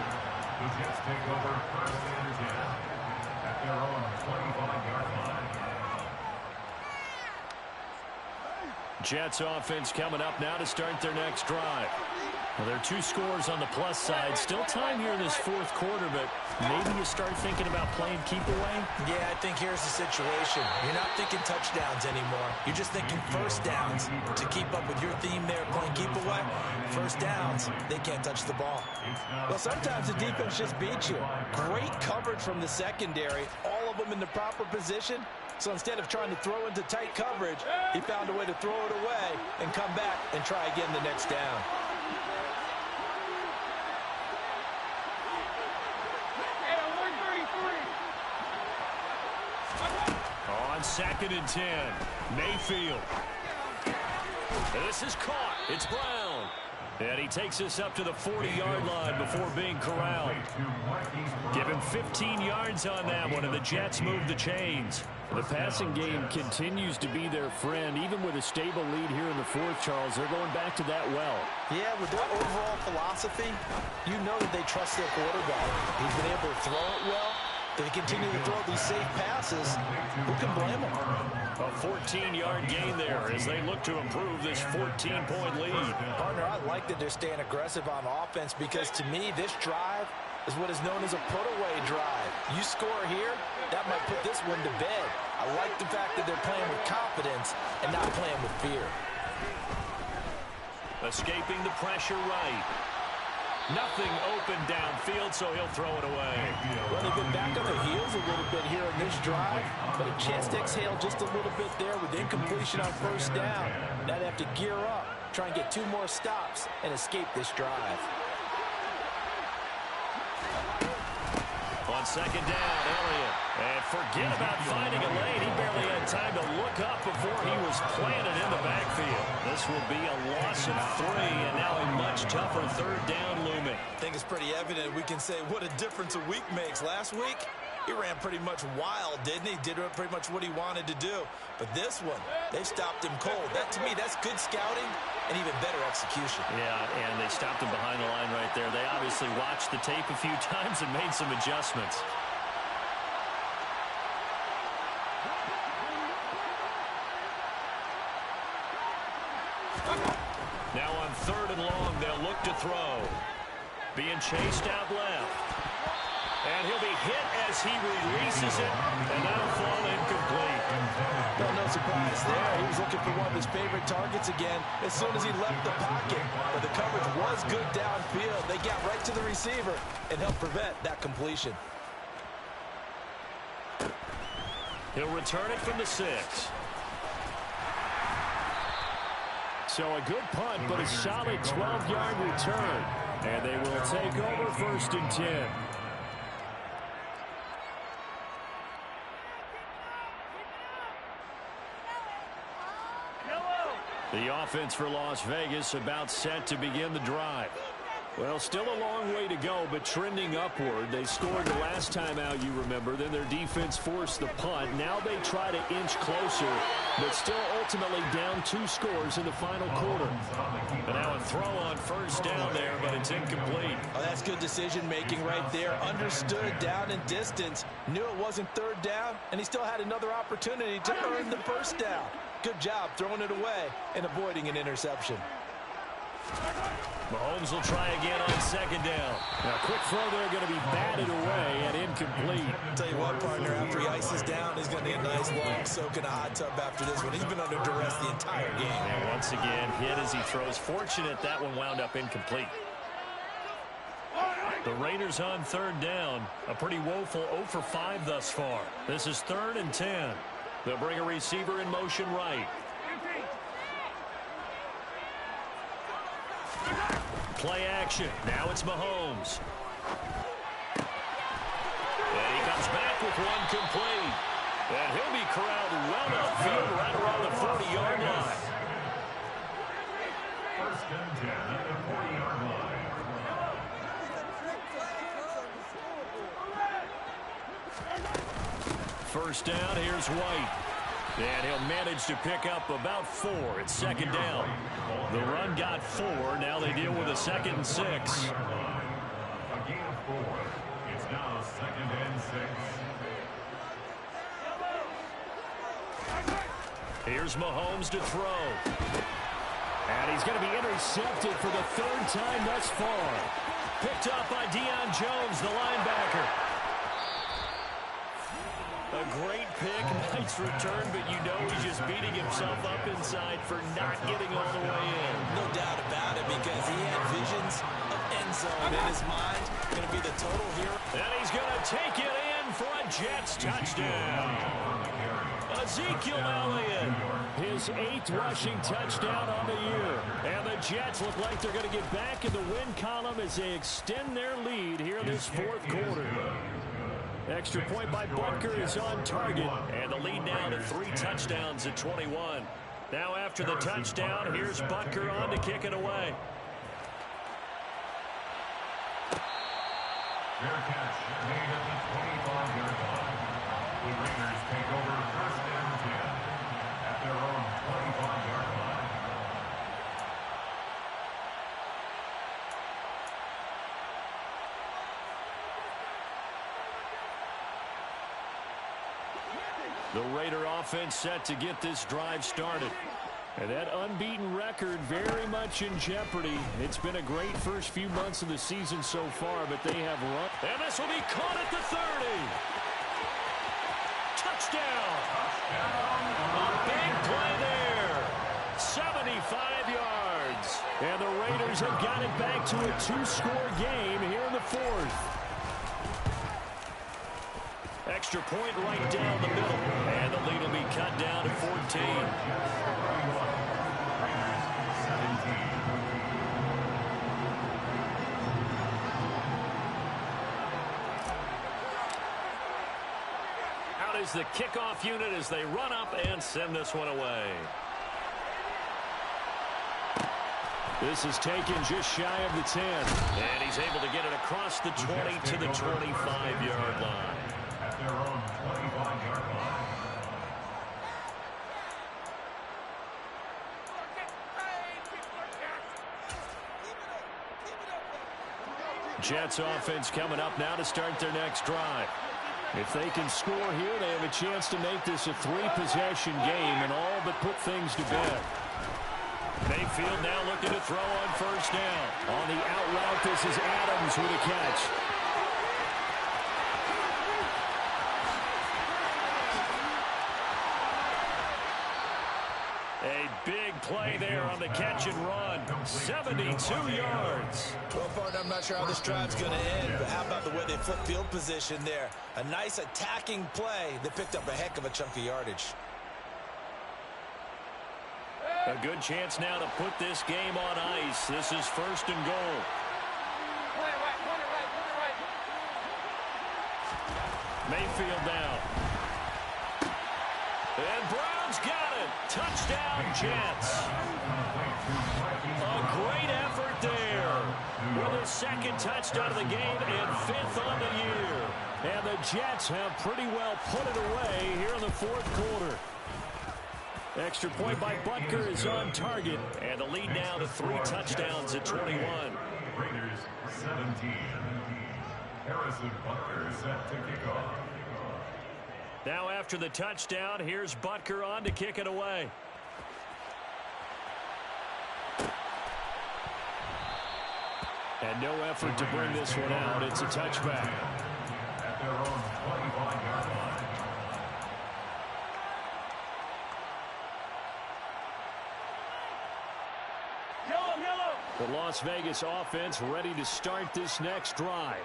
The Jets take over 1st and 10 at their own 25-yard line. Jets offense coming up now to start their next drive. Well, there are 2 scores on the plus side. Still time here in this 4th quarter, but maybe you start thinking about playing keep away? Yeah, I think here's the situation. You're not thinking touchdowns anymore. You're just thinking first downs. To keep up with your theme there, playing keep away, first downs, they can't touch the ball. Well, sometimes the defense just beats you. Great coverage from the secondary, all of them in the proper position. So instead of trying to throw into tight coverage, he found a way to throw it away and come back and try again the next down. On 2nd and 10, Mayfield. This is caught. It's Brown. And he takes us up to the 40-yard line before being corralled. Give him 15 yards on that one, and the Jets move the chains. The passing game continues to be their friend. Even with a stable lead here in the fourth, Charles, they're going back to that well. Yeah, with their overall philosophy, you know that they trust their quarterback. He's been able to throw it well. They continue to throw these safe passes. Who can blame them? A 14-yard gain there as they look to improve this 14-point lead. Partner, I like that they're staying aggressive on offense because to me, this drive is what is known as a put-away drive. You score here, that might put this one to bed. I like the fact that they're playing with confidence and not playing with fear. Escaping the pressure right. Nothing open downfield, so he'll throw it away. Well, they've been back on their heels a little bit here in this drive, but a chance to exhale just a little bit there with incompletion on first down. Now they have to gear up, try and get 2 more stops, and escape this drive. On second down, Elliott. And forget about finding a lane. He barely had time to look up before he was planted in the backfield. This will be a loss of 3, and now a much tougher third down looming. I think it's pretty evident we can say what a difference a week makes. Last week, he ran pretty much wild, didn't he? Did pretty much what he wanted to do. But this one, they stopped him cold. That, to me, that's good scouting and even better execution. Yeah, and they stopped him behind the line right there. They obviously watched the tape a few times and made some adjustments. Now on third and long, they'll look to throw. Being chased out left. And he'll be hit as he releases it, and that'll fall incomplete. No surprise there. He was looking for one of his favorite targets again as soon as he left the pocket. But the coverage was good downfield. They got right to the receiver and helped prevent that completion. He'll return it from the 6. So a good punt, but a solid 12-yard return. And they will take over first and 10. The offense for Las Vegas about set to begin the drive. Well, still a long way to go, but trending upward. They scored the last time out, you remember. Then their defense forced the punt. Now they try to inch closer, but still ultimately down 2 scores in the final quarter. And now a throw on first down there, but it's incomplete. Oh, that's good decision-making right there. Understood down and distance. Knew it wasn't third down, and he still had another opportunity to earn the first down. Good job throwing it away and avoiding an interception. Mahomes will try again on second down. Now, quick throw there, going to be batted away and incomplete. Tell you what, partner, after he ices down, he's going to get a nice long soak in a hot tub after this one. He's been under duress the entire game. And once again, hit as he throws. Fortunate that one wound up incomplete. The Raiders on third down. A pretty woeful 0 for 5 thus far. This is 3rd and 10. They'll bring a receiver in motion right. Play action. Now it's Mahomes. And he comes back with one complete. And he'll be corralled well upfield right around the 40-yard line. First and 10 at the 40-yard line. First down, here's White. And he'll manage to pick up about 4 at second down. The run got 4. Now they deal with a 2nd and 6. A gain of 4. It's now 2nd and 6. Here's Mahomes to throw. And he's going to be intercepted for the 3rd time thus far. Picked up by Deion Jones, the linebacker. A great pick, nice return, but you know he's just beating himself up inside for not getting all the way in. No doubt about it, because he had visions of end zone in his mind. Going to be the total hero. And he's going to take it in for a Jets touchdown. Ezekiel Elliott, his 8th rushing touchdown on the year. And the Jets look like they're going to get back in the win column as they extend their lead here in this 4th quarter. Extra point by Butker is on target. And the lead now to 3 touchdowns at 21. Now after the touchdown, here's Butker on to kick it away. Fair catch made at the 25-yard line. The Raiders take over first and 10 at their own 25-yard line. The Raider offense set to get this drive started. And that unbeaten record very much in jeopardy. It's been a great first few months of the season so far, but they have run. And this will be caught at the 30. Touchdown. A big play there. 75 yards. And the Raiders have got it back to a two-score game here in the fourth. Extra point right down the middle. And the lead will be cut down to 14. Out is the kickoff unit as they run up and send this one away. This is taken just shy of the 10. And he's able to get it across the 20 to the 25-yard line. At their own 25-yard line. Jets offense coming up now to start their next drive. If they can score here, they have a chance to make this a three-possession game and all but put things to bed. Mayfield now looking to throw on first down. On the out route, this is Adams with a catch. A big play there on the catch and run. 72 yards. Well, partner, I'm not sure how this drive's going to end, but how about the way they flip field position there? A nice attacking play that picked up a heck of a chunk of yardage. A good chance now to put this game on ice. This is first and goal. Mayfield down. And Brown's got it. Touchdown, Jets. A great effort there. With his second touchdown of the game and fifth on the year. And the Jets have pretty well put it away here in the fourth quarter. Extra point by Butker is on target. And the lead now to 3 touchdowns at 21. Raiders 17. Harrison Butker set to kick off. Now after the touchdown, here's Butker on to kick it away. And no effort to bring this one out. It's a touchback. At their own 25-yard line. The Las Vegas offense ready to start this next drive.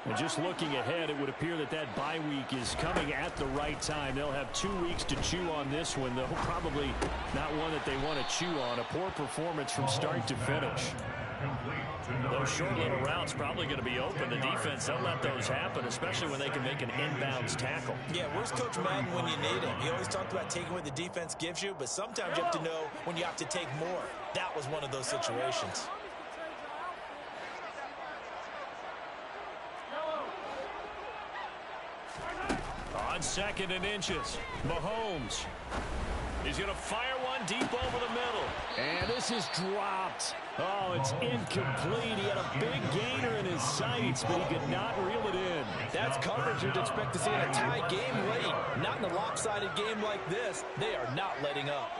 And just looking ahead, it would appear that that bye week is coming at the right time. They'll have 2 weeks to chew on this one, though probably not one that they want to chew on. A poor performance from start to finish. Those short little routes probably going to be open. The defense, they'll let those happen, especially when they can make an inbounds tackle. Yeah, where's Coach Madden when you need him? He always talked about taking what the defense gives you, but sometimes you have to know when you have to take more. That was one of those situations. On 2nd and inches, Mahomes. He's going to fire one deep over the middle. And this is dropped. Oh, it's incomplete. He had a big gainer in his sights, but he could not reel it in. That's coverage you'd expect to see in a tie game late. Not in a lopsided game like this. They are not letting up.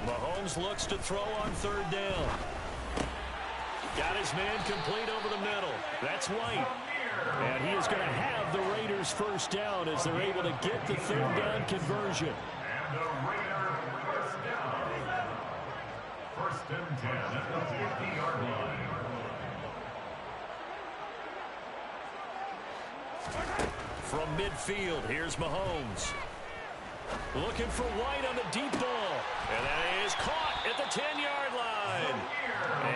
Mahomes looks to throw on 3rd down. Got his man complete over the middle. That's White. And he is going to have the Raiders first down as they're able to get the 3rd down conversion. And the Raider first down. 1st and 10 at the 50-yard line. From midfield, here's Mahomes. Looking for White on the deep ball. And that is caught at the 10-yard line.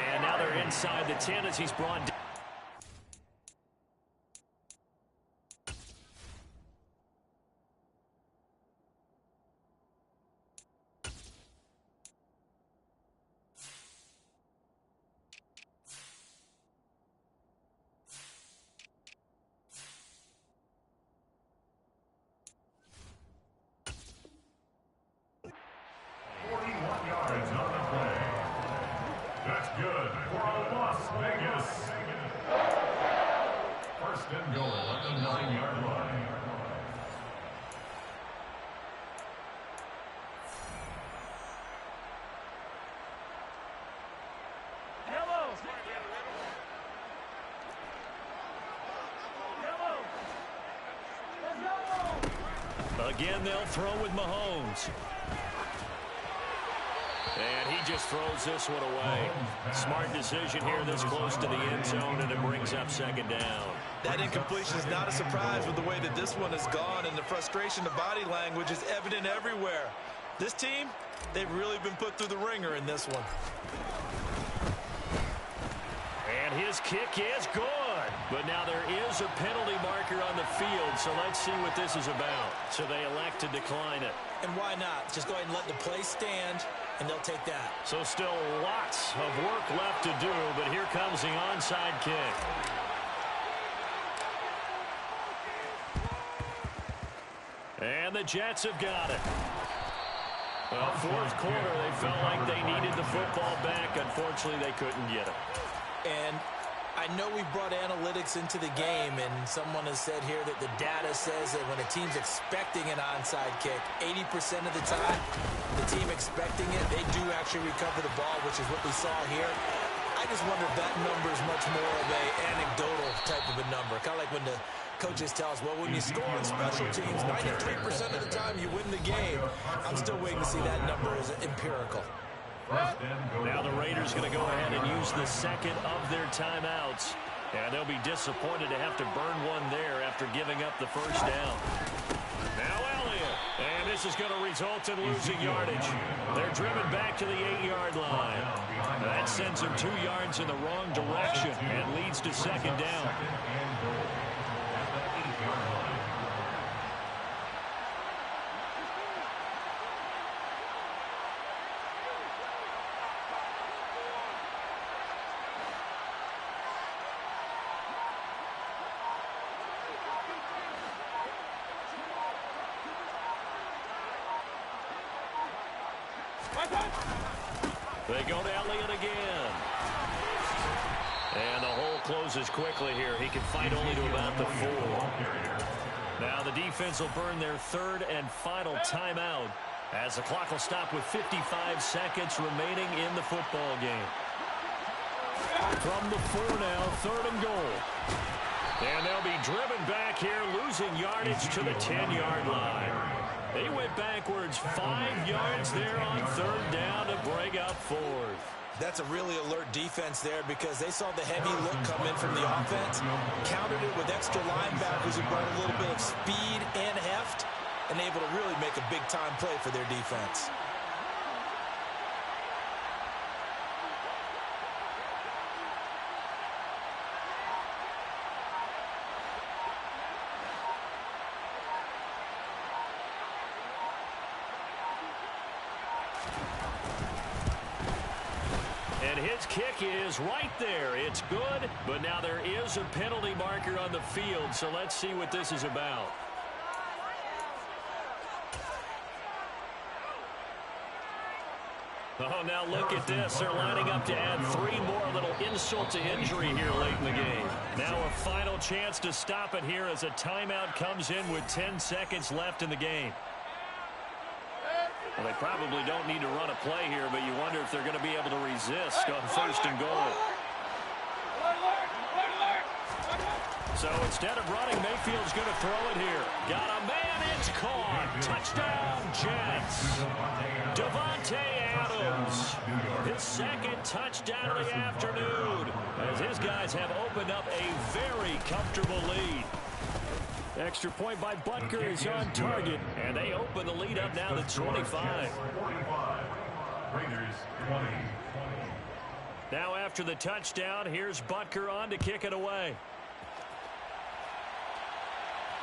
And now they're inside the 10 as he's brought down. That's good for Las Vegas. First and goal at the 9-yard line. Again, they'll throw with Mahomes. And he just throws this one away. Smart decision here this close to the end zone, and it brings up second down. That incompletion is not a surprise with the way that this one has gone, and the frustration of body language is evident everywhere. This team, they've really been put through the ringer in this one. And his kick is good. But now there is a penalty marker on the field, so let's see what this is about. So they elect to decline it. And why not? Just go ahead and let the play stand, and they'll take that. So still lots of work left to do, but here comes the onside kick. And the Jets have got it. Well, fourth quarter, they felt like they needed the football back. Unfortunately, they couldn't get it. And I know we brought analytics into the game, and someone has said here that the data says that when a team's expecting an onside kick, 80% of the time, the team expecting it, they do actually recover the ball, which is what we saw here. I just wonder if that number is much more of an anecdotal type of a number. Kind of like when the coaches tell us, well, when you score on special teams, 93% of the time you win the game. I'm still waiting to see that number as empirical. Now the Raiders going to go ahead and use the second of their timeouts. And they'll be disappointed to have to burn one there after giving up the first down. Now Elliott. And this is going to result in losing yardage. They're driven back to the 8-yard line. That sends them 2 yards in the wrong direction and leads to second down. They go to Elliott again. And the hole closes quickly here. He can fight only to about the 4. Now the defense will burn their third and final timeout as the clock will stop with 55 seconds remaining in the football game. From the 4 now, third and goal. And they'll be driven back here, losing yardage to the 10-yard line. They went backwards 5 yards there on third down to bring up fourth. That's a really alert defense there because they saw the heavy look come in from the offense, countered it with extra linebackers who brought a little bit of speed and heft, and able to really make a big-time play for their defense. And his kick is right there. It's good, but now there is a penalty marker on the field, so let's see what this is about. Oh, now look at this. They're lining up to add 3 more, little insult to injury here late in the game. Now a final chance to stop it here as a timeout comes in with 10 seconds left in the game. Well, they probably don't need to run a play here, but you wonder if they're going to be able to resist on first and goal. So instead of running, Mayfield's going to throw it here. Got a man, it's caught. Touchdown, Jets. Davante Adams. His second touchdown of the afternoon as his guys have opened up a very comfortable lead. Extra point by Butker is on target, and they open the lead up now to 25. Now after the touchdown, here's Butker on to kick it away.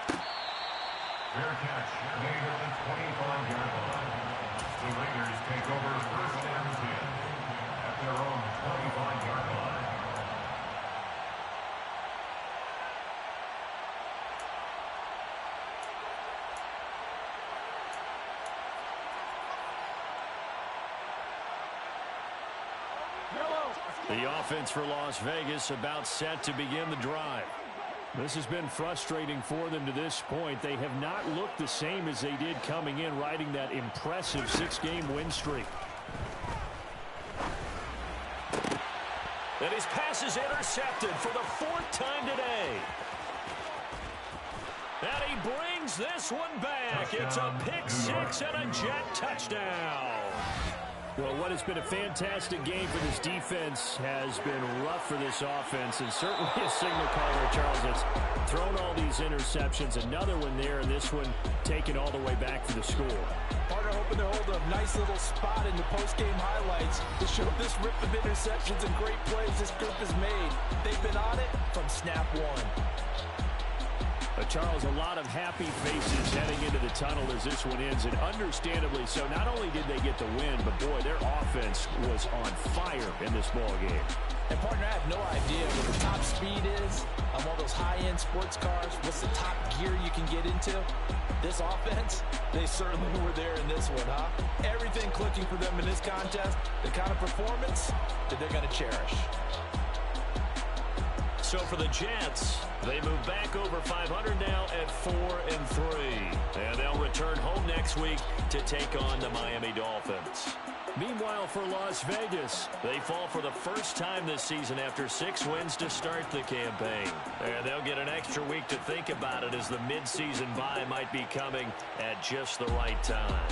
Fair catch made at the 25-yard line. The Raiders take over first and 10 at their own 25-yard line. The offense for Las Vegas about set to begin the drive. This has been frustrating for them to this point. They have not looked the same as they did coming in, riding that impressive 6-game win streak. And his pass is intercepted for the 4th time today. And he brings this one back. It's a pick 6 and a Jet touchdown. Well, what has been a fantastic game for this defense has been rough for this offense, and certainly a signal caller, Charles, that's thrown all these interceptions. Another one there, and this one taken all the way back for the score. Partner hoping to hold a nice little spot in the post-game highlights to show this rip of interceptions and great plays this group has made. They've been on it from snap one. Charles, a lot of happy faces heading into the tunnel as this one ends, and understandably so. Not only did they get the win, but boy, their offense was on fire in this ball game. And partner, I have no idea what the top speed is on one of those high-end sports cars. What's the top gear you can get into? This offense, they certainly were there in this one, huh? Everything clicking for them in this contest, the kind of performance that they're going to cherish. So for the Jets, they move back over 500 now at 4-3. And they'll return home next week to take on the Miami Dolphins. Meanwhile, for Las Vegas, they fall for the first time this season after 6 wins to start the campaign. And they'll get an extra week to think about it as the midseason bye might be coming at just the right time.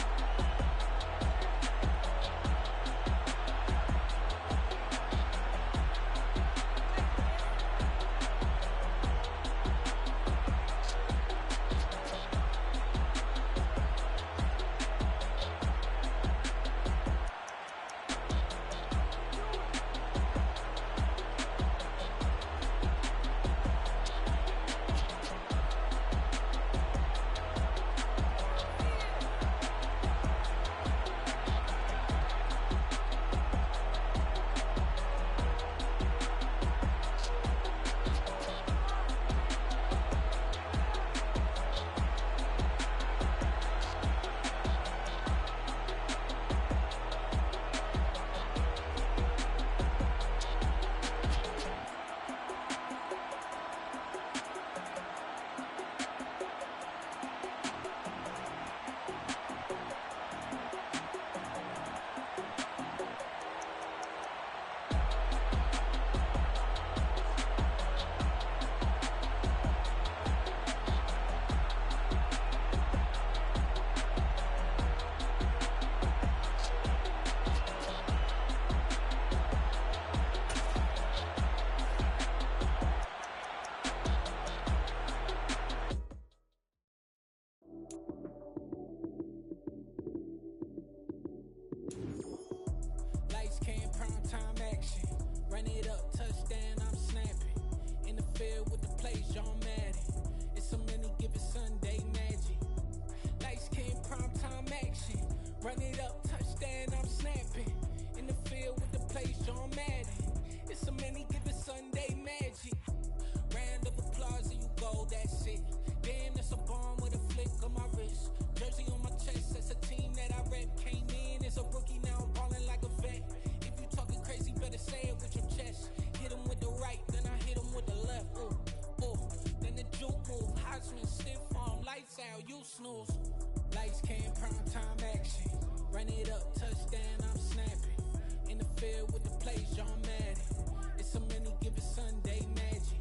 Run it up, touchdown, I'm snapping. In the field with the plays, John Madden. It's a many given Sunday magic. Round of applause and you go, that's it. Damn, that's a bomb with a flick on my wrist. Jersey on my chest, that's a team that I rep. Came in as a rookie, now I'm balling like a vet. If you talking crazy, better say it with your chest. Hit him with the right, then I hit him with the left. Ooh, ooh, then the juke move. Heisman, stiff arm, lights out, you snooze. Lights came, prime time action. Run it up, touchdown, I'm snapping. In the field with the plays, John Madden. It's a many given Sunday magic.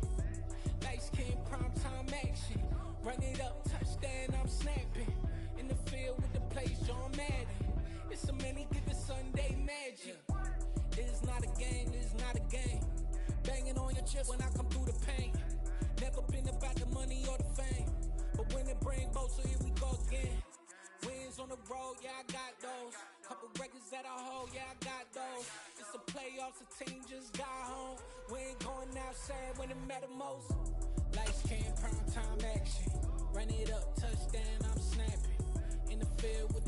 Lights came, prime time action. Run it up, touchdown, I'm snapping. In the field with the plays, John Madden. It's a many given Sunday magic. This is not a game, this is not a game. Banging on your chest when I come through the pain. Never been about the money or the fame. But when it bring both, so here we go again. Wins on the road, yeah, I got those. Couple records that I hold, yeah, I got those. It's the playoffs, the team just got home. We ain't going outside when it matter most. Lights came, prime time action. Run it up, touchdown, I'm snapping. In the field with